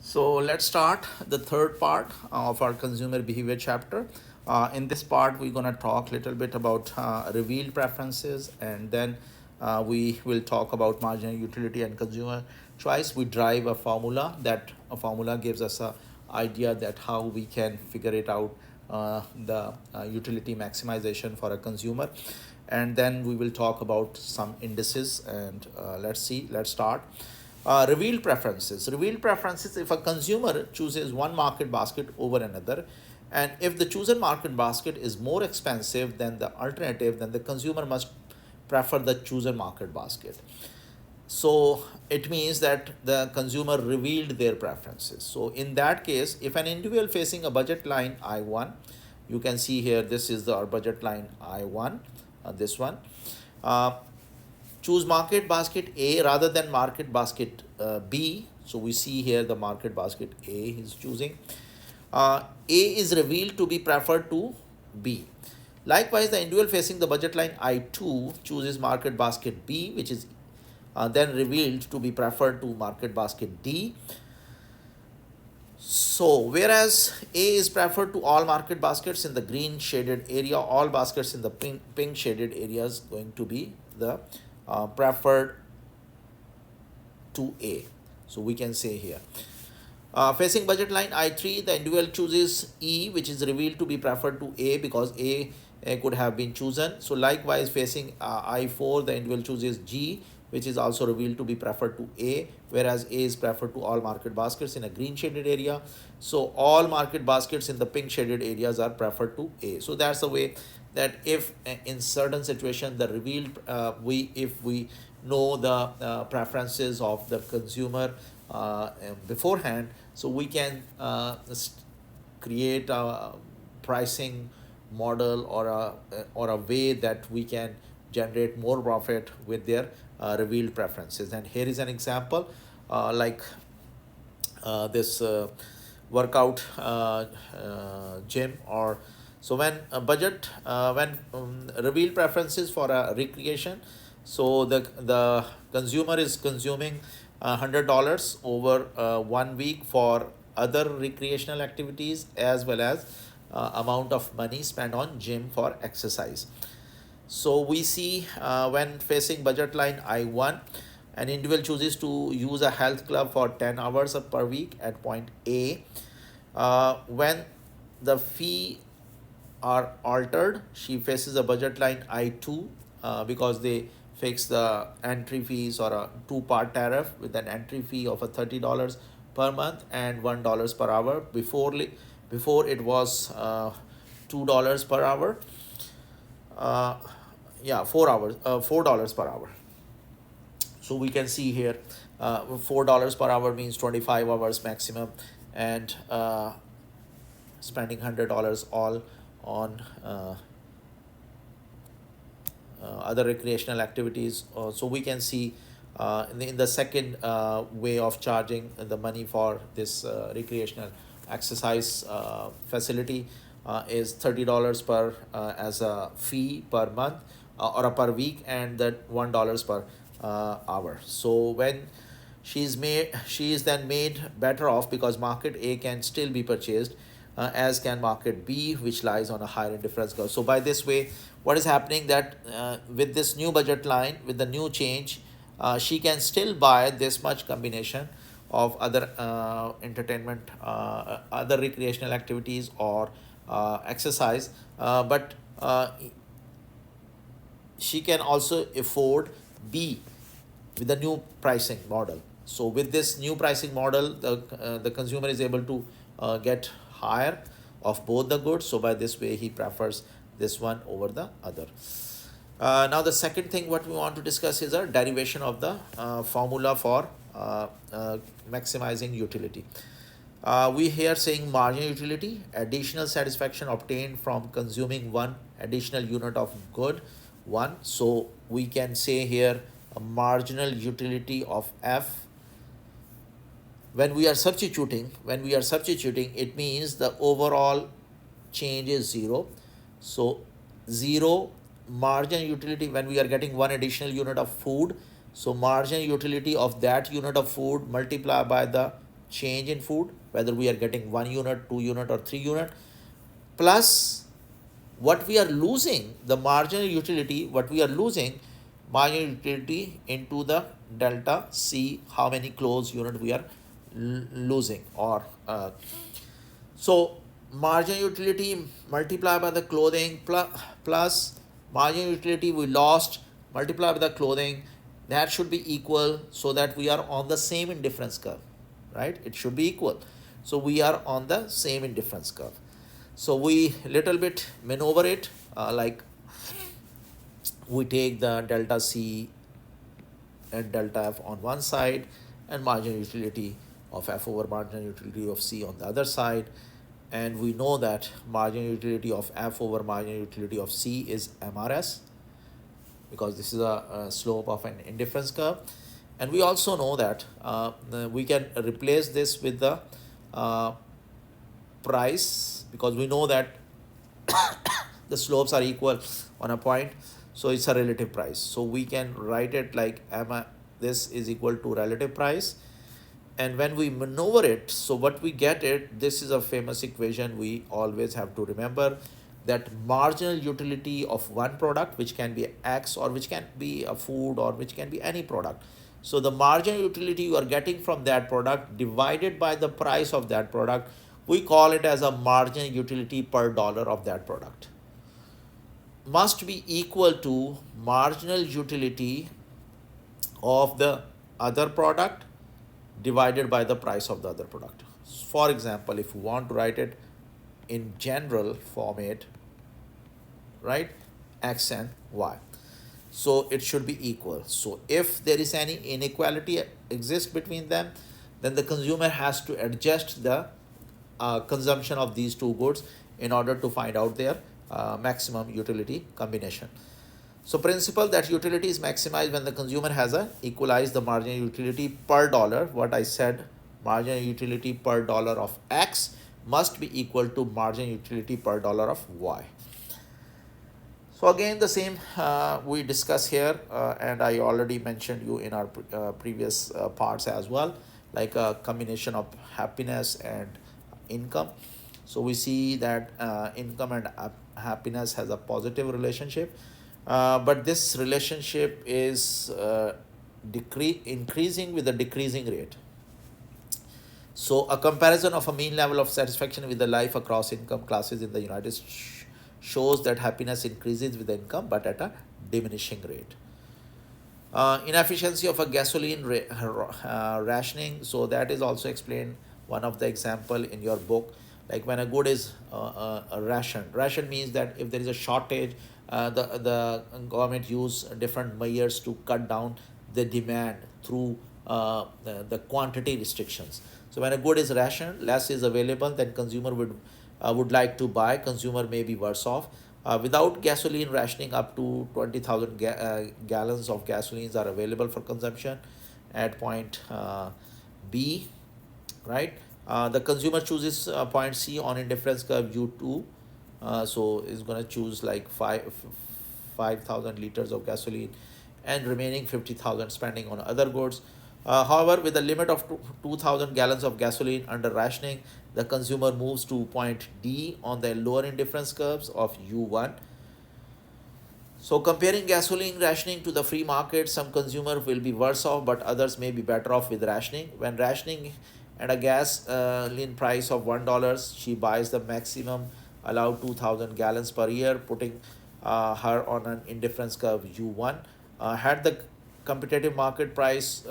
So let's start the third part of our consumer behavior chapter. In this part, we're going to talk a little bit about revealed preferences, and then we will talk about marginal utility and consumer choice. We drive a formula. That a formula gives us a idea that how we can figure it out, the utility maximization for a consumer. And then we will talk about some indices, and let's start. Revealed preferences. Revealed preferences, if a consumer chooses one market basket over another, and if the chosen market basket is more expensive than the alternative, then the consumer must prefer the chosen market basket. So it means that the consumer revealed their preferences. So in that case, if an individual facing a budget line I1, you can see here, this is our budget line I1, this one. Uh, Choose market basket A rather than market basket B. So we see here the market basket A is choosing. A is revealed to be preferred to B. Likewise, the individual facing the budget line I2 chooses market basket B, which is then revealed to be preferred to market basket D. So, whereas A is preferred to all market baskets in the green shaded area, all baskets in the pink shaded areas going to be the preferred to A. So, we can say here. Facing budget line I3, the individual chooses E, which is revealed to be preferred to A because A could have been chosen. So, likewise, facing I4, the individual chooses G, which is also revealed to be preferred to A, whereas A is preferred to all market baskets in a green shaded area. So all market baskets in the pink shaded areas are preferred to A. So that's the way that if in certain situation the revealed, if we know the preferences of the consumer beforehand, so we can create a pricing model or a way that we can generate more profit with their revealed preferences. And here is an example, like this workout gym, or so when budget when revealed preferences for a recreation, so the consumer is consuming $100 over 1 week for other recreational activities, as well as amount of money spent on gym for exercise. So we see when facing budget line I1, an individual chooses to use a health club for 10 hours per week at point A. When the fee are altered, she faces a budget line I2 because they fix the entry fees, or a two-part tariff with an entry fee of a $30 per month and $1 per hour. Before it was $2 per hour. Uh, yeah, 4 hours, $4 per hour. So we can see here, $4 per hour means 25 hours maximum, and spending $100 all on other recreational activities. So we can see in the second way of charging the money for this recreational exercise facility is $30 per as a fee per month, or per week, and that $1 per hour. So when she is then made better off because market A can still be purchased, as can market B, which lies on a higher indifference curve. So by this way, what is happening that with this new budget line, with the new change, she can still buy this much combination of other entertainment, other recreational activities, or exercise, but she can also afford B with the new pricing model. So with this new pricing model, the consumer is able to get higher of both the goods. So by this way, he prefers this one over the other. Now the second thing what we want to discuss is a derivation of the formula for maximizing utility. We here saying marginal utility, additional satisfaction obtained from consuming one additional unit of good, one. So we can say here a marginal utility of F. When we are substituting, it means the overall change is 0. So 0 marginal utility when we are getting one additional unit of food. So marginal utility of that unit of food multiplied by the change in food, whether we are getting 1 unit, 2 unit, or 3 unit, plus what we are losing, the marginal utility, what we are losing, marginal utility into the delta C, how many closed unit we are losing, or so marginal utility multiplied by the clothing plus marginal utility we lost multiplied by the clothing, that should be equal, so that we are on the same indifference curve, right? It should be equal. So we are on the same indifference curve. So we little bit maneuver it, like we take the delta C and delta F on one side, and marginal utility of F over marginal utility of C on the other side. And we know that marginal utility of F over marginal utility of C is MRS, because this is a slope of an indifference curve. And we also know that we can replace this with the price, because we know that the slopes are equal on a point, so it's a relative price. So we can write it like this is equal to relative price. And when we maneuver it, so what we get it, this is a famous equation we always have to remember, that marginal utility of one product, which can be X, or which can be a food, or which can be any product. So the marginal utility you are getting from that product divided by the price of that product, we call it as a marginal utility per dollar of that product, must be equal to marginal utility of the other product divided by the price of the other product. For example, if you want to write it in general format, right, X and Y, so it should be equal. So if there is any inequality exists between them, then the consumer has to adjust the consumption of these two goods in order to find out their maximum utility combination. So principle that utility is maximized when the consumer has a equalized the marginal utility per dollar. What I said, marginal utility per dollar of X must be equal to marginal utility per dollar of Y. So again, the same we discuss here, and I already mentioned you in our previous parts as well, like a combination of happiness and income. So we see that income and happiness has a positive relationship, but this relationship is increasing with a decreasing rate. So a comparison of a mean level of satisfaction with the life across income classes in the United States shows that happiness increases with the income, but at a diminishing rate. Inefficiency of a gasoline rationing, so that is also explained one of the example in your book, like when a good is ration means that if there is a shortage, the government use different measures to cut down the demand through the quantity restrictions. So when a good is rationed, less is available, then consumer would like to buy, consumer may be worse off. Without gasoline rationing, up to 20,000 gallons of gasolines are available for consumption at point B, right? The consumer chooses point C on indifference curve U2, so is going to choose like 5,000 liters of gasoline, and remaining 50,000 spending on other goods. However, with a limit of 2,000 gallons of gasoline under rationing, the consumer moves to point D on the lower indifference curves of U1. So comparing gasoline rationing to the free market, some consumer will be worse off, but others may be better off with rationing. When rationing at a gasoline price of $1, she buys the maximum allowed 2,000 gallons per year, putting her on an indifference curve U1. Had the competitive market price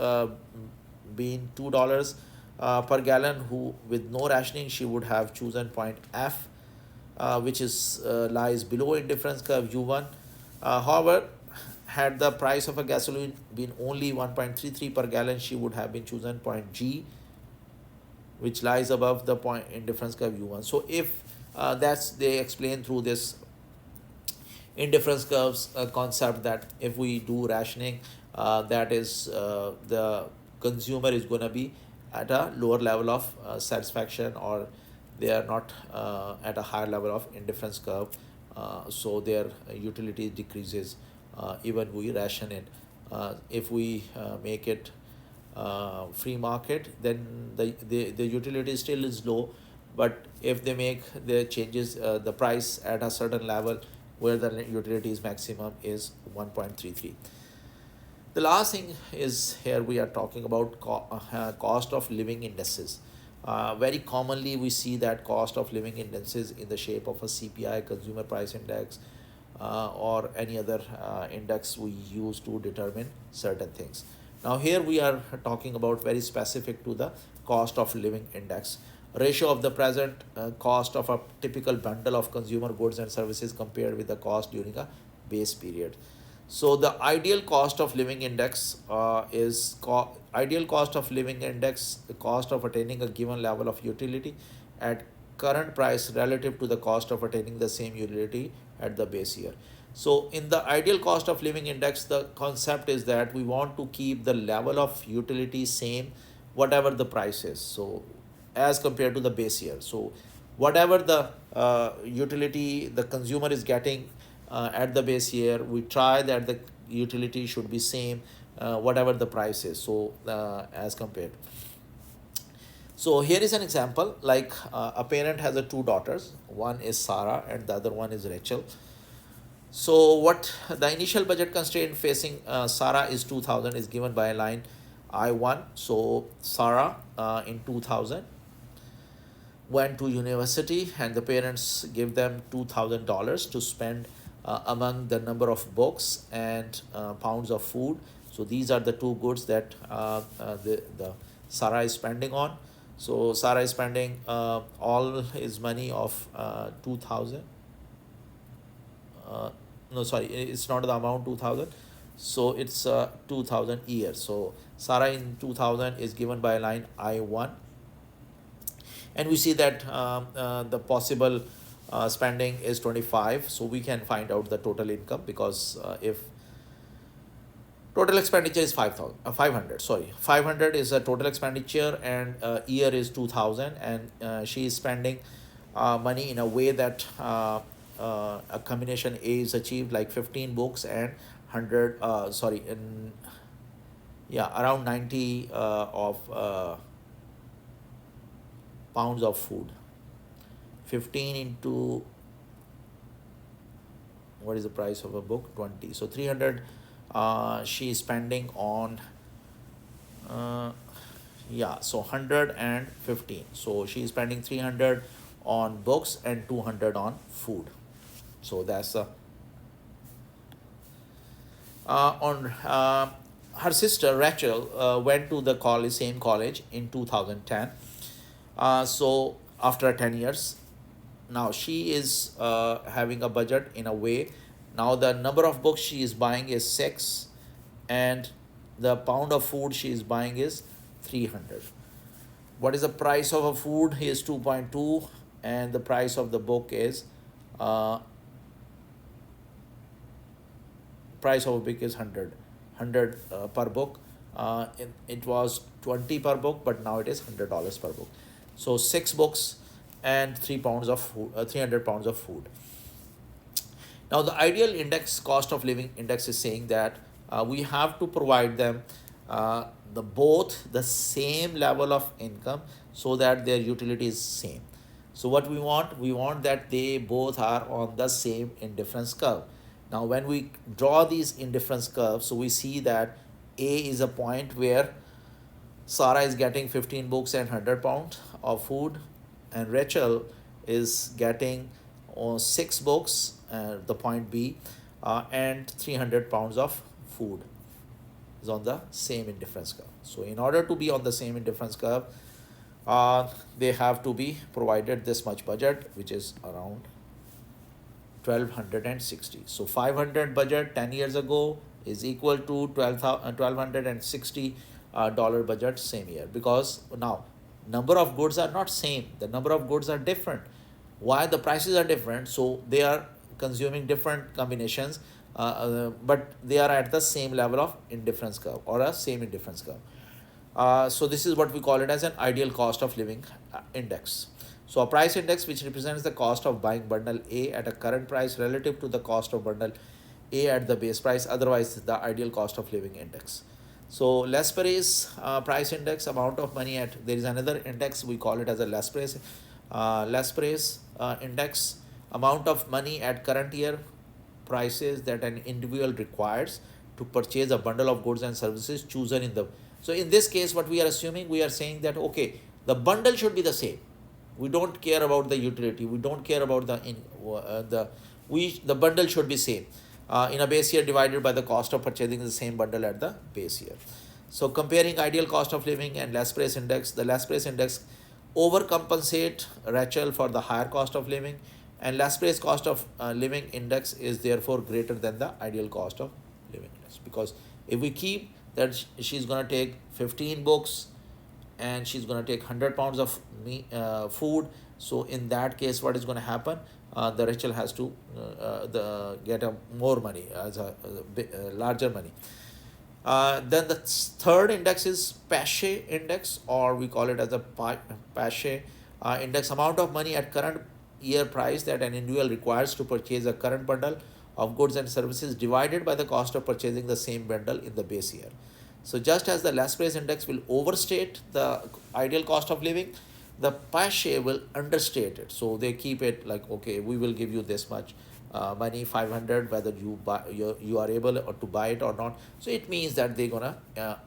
been $2 per gallon, who with no rationing, she would have chosen point F, which is lies below indifference curve U1. However, had the price of a gasoline been only 1.33 per gallon, she would have been chosen point G, which lies above the point indifference curve U1. So if that's they explain through this indifference curves concept, that if we do rationing, that is the consumer is going to be at a lower level of satisfaction, or they are not at a higher level of indifference curve, so their utility decreases even we ration it. If we make it free market, then the utility still is low. But if they make the changes, the price at a certain level where the utility is maximum is 1.33. The last thing is here we are talking about cost of living indices. Very commonly, we see that cost of living indices in the shape of a CPI, Consumer Price Index, or any other index we use to determine certain things. Now, here we are talking about very specific to the cost of living index. Ratio of the present cost of a typical bundle of consumer goods and services compared with the cost during a base period. So the ideal cost of living index ideal cost of living index, the cost of attaining a given level of utility at current price relative to the cost of attaining the same utility at the base year. So in the ideal cost of living index, the concept is that we want to keep the level of utility same whatever the price is. So as compared to the base year. So whatever the utility the consumer is getting at the base year, we try that the utility should be same whatever the price is. So as compared. So here is an example, like a parent has two daughters. One is Sarah and the other one is Rachel. So what the initial budget constraint facing Sarah is 2000 is given by a line I1. So Sarah in 2000 went to university and the parents give them $2,000 to spend among the number of books and pounds of food. So these are the two goods that the Sarah is spending on. So Sarah is spending all his money of 2000. No, sorry, it's not the amount 2000. So it's 2000 years. So Sarah in 2000 is given by a line I1. And we see that the possible spending is 25. So we can find out the total income, because if total expenditure is 500, sorry, 500 is a total expenditure, and year is 2000, and she is spending money in a way that a combination A is achieved, like 15 books and 100 around 90 of pounds of food. 15 into, what is the price of a book? 20. So 300 she is spending on so 115. So she is spending 300 on books and 200 on food. So that's on her sister Rachel went to the same college in 2010. So after 10 years, now she is having a budget in a way. Now the number of books she is buying is 6, and the pound of food she is buying is 300. What is the price of a food? Is 2.2, and the price of the book is price of a book is 100 per book. It was 20 per book, but now it is $100 per book. So 6 books and 3 pounds of food, 300 pounds of food. Now the ideal index cost of living index is saying that we have to provide them both the same level of income so that their utility is same. So what we want that they both are on the same indifference curve. Now when we draw these indifference curves, so we see that A is a point where Sarah is getting 15 books and 100 pounds of food, and Rachel is getting 6 books, the point B, and 300 pounds of food is on the same indifference curve. So in order to be on the same indifference curve, they have to be provided this much budget, which is around 1260. So 500 budget 10 years ago is equal to $1260 budget same year, because now number of goods are not same, the number of goods are different. Why? The prices are different, so they are consuming different combinations, but they are at the same level of indifference curve or a same indifference curve. So this is what we call it as an ideal cost of living index. So a price index which represents the cost of buying bundle A at a current price relative to the cost of bundle A at the base price, otherwise the ideal cost of living index. So Laspre's price index, amount of money at, there is another index, we call it as a Laspre's index, amount of money at current year prices that an individual requires to purchase a bundle of goods and services chosen in the, so in this case what we are assuming, we are saying that okay, the bundle should be the same. We don't care about the utility, we don't care about the bundle should be same in a base year divided by the cost of purchasing the same bundle at the base year. So comparing ideal cost of living and last price index, the last price index overcompensate Rachel for the higher cost of living, and last price cost of living index is therefore greater than the ideal cost of living index, because if we keep that she's going to take 15 books and she's going to take 100 pounds of food, so in that case what is going to happen, the Rachel has to get a more money, as a larger money. Then the third index is Pache index, or we call it as a Pache index, amount of money at current year price that an individual requires to purchase a current bundle of goods and services divided by the cost of purchasing the same bundle in the base year. So just as the last price index will overstate the ideal cost of living, the Pache will understate it. So they keep it like, okay, we will give you this much money, 500, whether you are able to buy it or not. So it means that they're gonna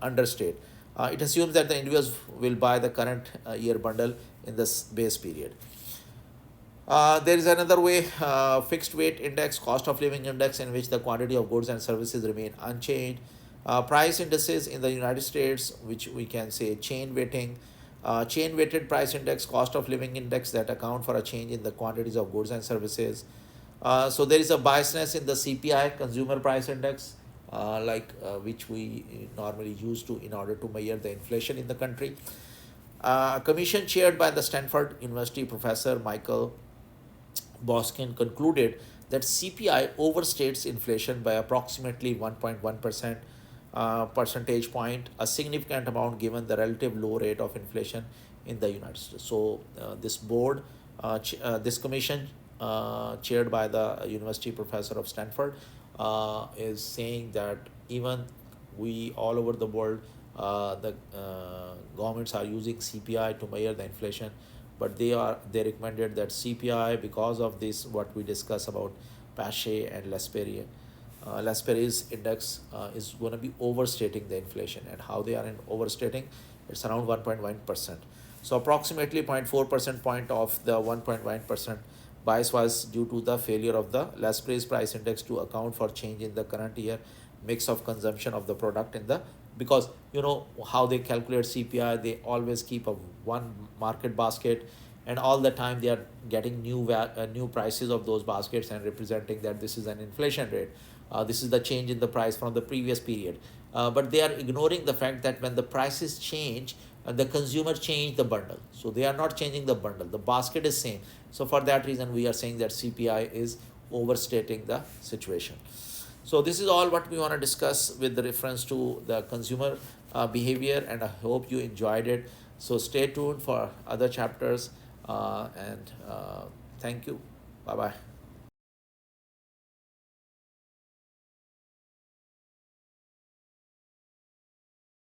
understate. It assumes that the individuals will buy the current year bundle in this base period. There is another way, fixed weight index, cost of living index, in which the quantity of goods and services remain unchanged. Price indices in the United States, which we can say chain weighting, chain weighted price index, cost of living index, that account for a change in the quantities of goods and services. So there is a biasness in the CPI, consumer price index, which we normally use to in order to measure the inflation in the country. A commission chaired by the Stanford University professor Michael Boskin concluded that CPI overstates inflation by approximately 1.1% percentage point, a significant amount given the relative low rate of inflation in the United States. So this commission chaired by the university professor of Stanford is saying that even we all over the world, the governments are using CPI to measure the inflation, but they recommended that CPI, because of this what we discuss about Pache and Lasperis index, is going to be overstating the inflation. And how they are overstating, it's around 1.1%. So approximately 0.4% point of the 1.1% bias was due to the failure of the Lasperis price index to account for change in the current year mix of consumption of the product in the, because you know how they calculate CPI, they always keep a one market basket, and all the time they are getting new prices of those baskets and representing that this is an inflation rate. This is the change in the price from the previous period. But they are ignoring the fact that when the prices change, the consumer change the bundle. So they are not changing the bundle. The basket is same. So for that reason, we are saying that CPI is overstating the situation. So this is all what we want to discuss with the reference to the consumer behavior, and I hope you enjoyed it. So stay tuned for other chapters, and thank you. Bye-bye.